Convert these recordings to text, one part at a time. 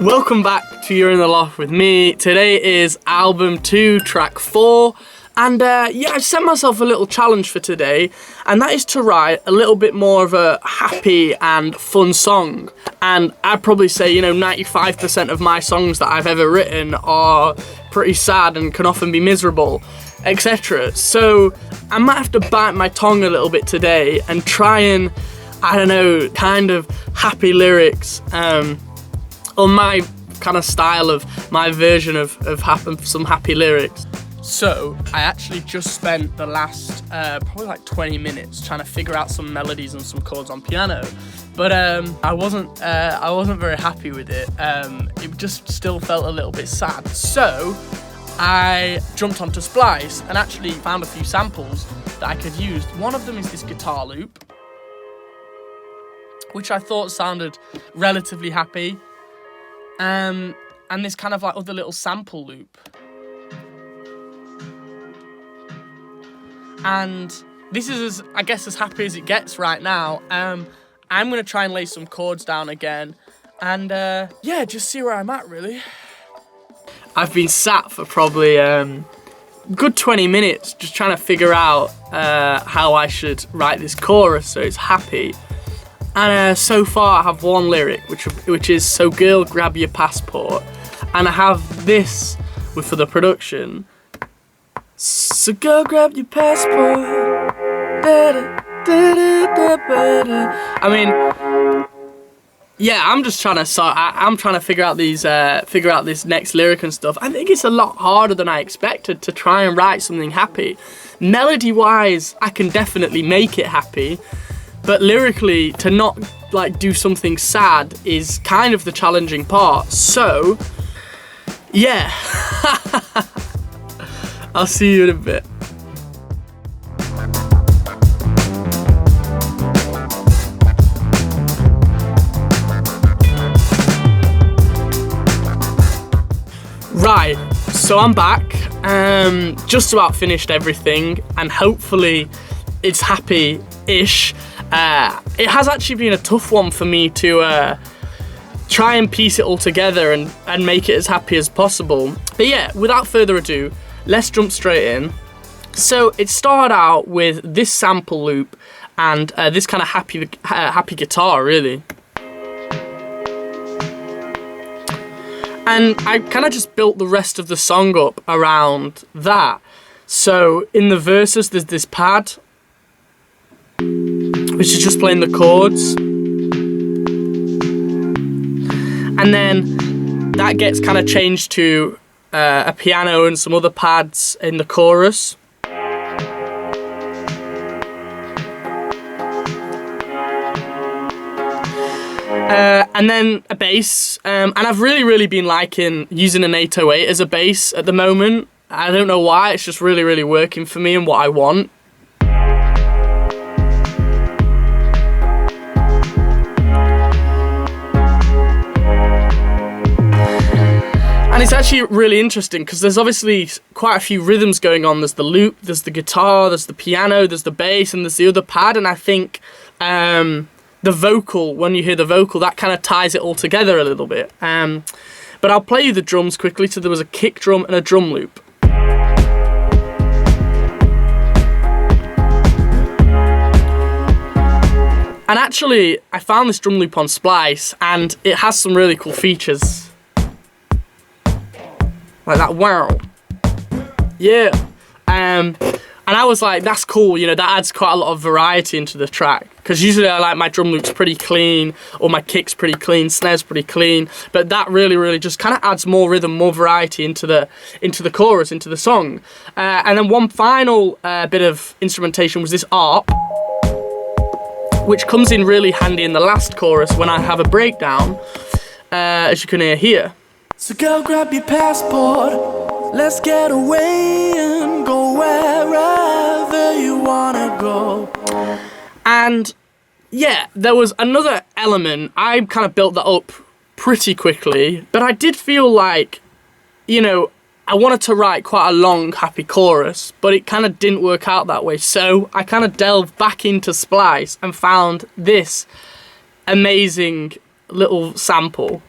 Welcome back to You're in the Loft with me. Today is album 2, track 4. And I set myself a little challenge for today, and that is to write a little bit more of a happy and fun song. And I'd probably say, 95% of my songs that I've ever written are pretty sad and can often be miserable, etc. So I might have to bite my tongue a little bit today and try and, kind of happy lyrics, or my kind of style of my version of some happy lyrics. So I actually just spent the last probably like 20 minutes trying to figure out some melodies and some chords on piano, but I wasn't very happy with it. It just still felt a little bit sad. So I jumped onto Splice and actually found a few samples that I could use. One of them is this guitar loop, which I thought sounded relatively happy, and this kind of like other little sample loop. And this is, as happy as it gets right now. I'm going to try and lay some chords down again and, just see where I'm at, really. I've been sat for probably a good 20 minutes just trying to figure out how I should write this chorus so it's happy. And so far I have one lyric, which is, "So girl, grab your passport." And I have this for the production. So go grab your passport. I'm just trying to I'm trying to figure out this next lyric and stuff. I think it's a lot harder than I expected to try and write something happy. Melody wise, I can definitely make it happy, but lyrically, to not do something sad is kind of the challenging part. So, yeah. I'll see you in a bit. Right, so I'm back. Just about finished everything, and hopefully it's happy-ish. It has actually been a tough one for me to try and piece it all together and make it as happy as possible. But yeah, without further ado, let's jump straight in. So it started out with this sample loop and this kind of happy guitar, really. And I kind of just built the rest of the song up around that. So in the verses, there's this pad, which is just playing the chords. And then that gets kind of changed to a piano and some other pads in the chorus. And then a bass, and I've really been liking using an 808 as a bass at the moment. I don't know why, it's just really working for me and what I want. And it's actually really interesting because there's obviously quite a few rhythms going on. There's the loop, there's the guitar, there's the piano, there's the bass, and there's the other pad. And I think the vocal, when you hear the vocal, that kind of ties it all together a little bit. But I'll play you the drums quickly. So there was a kick drum and a drum loop. And actually, I found this drum loop on Splice, and it has some really cool features. Like that, wow. Yeah. And I was like, that's cool, that adds quite a lot of variety into the track. Because usually I like my drum loops pretty clean, or my kicks pretty clean, snares pretty clean. But that really just kind of adds more rhythm, more variety into the chorus, into the song. And then one final bit of instrumentation was this arp, which comes in really handy in the last chorus when I have a breakdown, as you can hear here. So go grab your passport, let's get away and go wherever you wanna go. And yeah, there was another element. I kind of built that up pretty quickly, but I did feel like, I wanted to write quite a long, happy chorus, but it kind of didn't work out that way. So I kind of delved back into Splice and found this amazing little sample.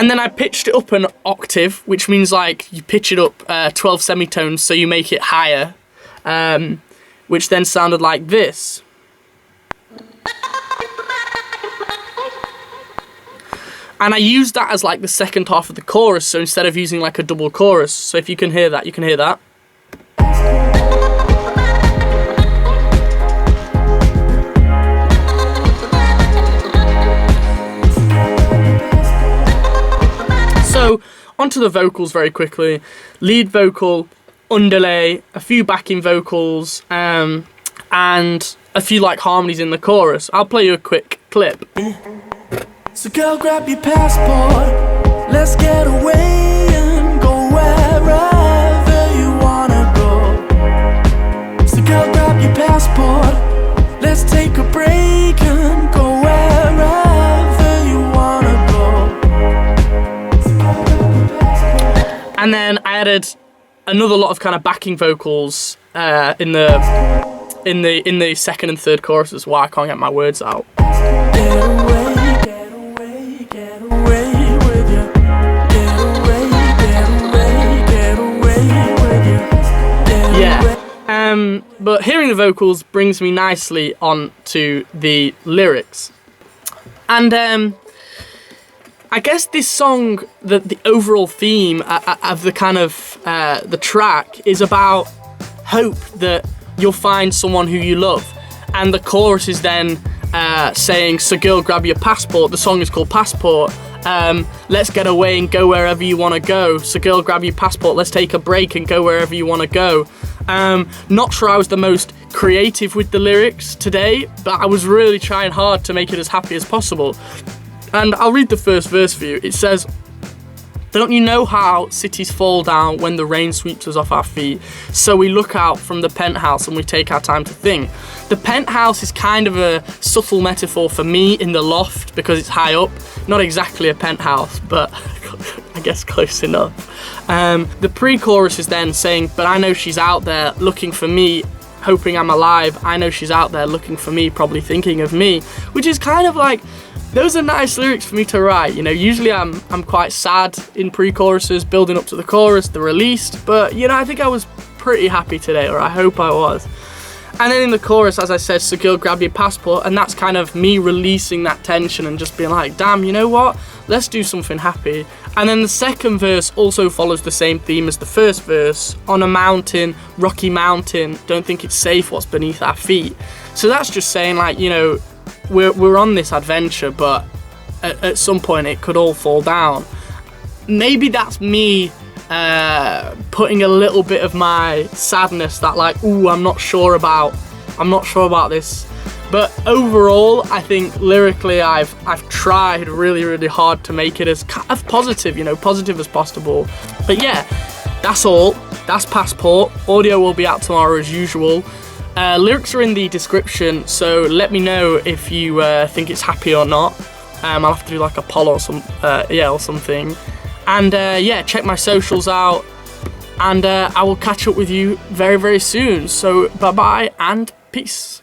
And then I pitched it up an octave, which means like you pitch it up 12 semitones so you make it higher, which then sounded like this. And I used that as like the second half of the chorus, so instead of using like a double chorus. So if you can hear that, you can hear that. So onto the vocals very quickly. Lead vocal, underlay, a few backing vocals, and a few like harmonies in the chorus. I'll play you a quick clip. So girl, grab your passport, let's get away and go wherever you wanna go. So girl, grab your passport, let's take a break and go wherever you wanna go. And then I added another lot of kind of backing vocals in the second and third choruses. Why I can't get my words out. But hearing the vocals brings me nicely on to the lyrics. And I guess this song, the overall theme of the kind of the track is about hope that you'll find someone who you love. And the chorus is then saying, so girl, grab your passport. The song is called Passport. Let's get away and go wherever you want to go. So girl, grab your passport, let's take a break and go wherever you want to go. Not sure I was the most creative with the lyrics today, but I was really trying hard to make it as happy as possible. And I'll read the first verse for you. It says, don't you know how cities fall down when the rain sweeps us off our feet? So we look out from the penthouse and we take our time to think. The penthouse is kind of a subtle metaphor for me in the loft because it's high up. Not exactly a penthouse, but I guess close enough. The pre-chorus is then saying, but I know she's out there looking for me, hoping I'm alive. I know she's out there looking for me, probably thinking of me, which is kind of like, those are nice lyrics for me to write. You know, usually I'm quite sad in pre-choruses, building up to the chorus, the release, but you know, I think I was pretty happy today, or I hope I was. And then in the chorus, as I said, so girl, grab your passport, and that's kind of me releasing that tension and just being like, damn, you know what? Let's do something happy. And then the second verse also follows the same theme as the first verse. On a mountain, rocky mountain, don't think it's safe what's beneath our feet. So that's just saying like, you know, we're on this adventure, but at some point it could all fall down. Maybe that's me putting a little bit of my sadness that like, ooh, I'm not sure about this. But overall, I think lyrically I've tried really, really hard to make it as kind of positive, you know, positive as possible. But yeah, that's all. That's Passport. Audio will be out tomorrow as usual. Lyrics are in the description, so let me know if you think it's happy or not. I'll have to do like a poll or something. And yeah, check my socials out, and I will catch up with you very, very soon. So bye bye and peace.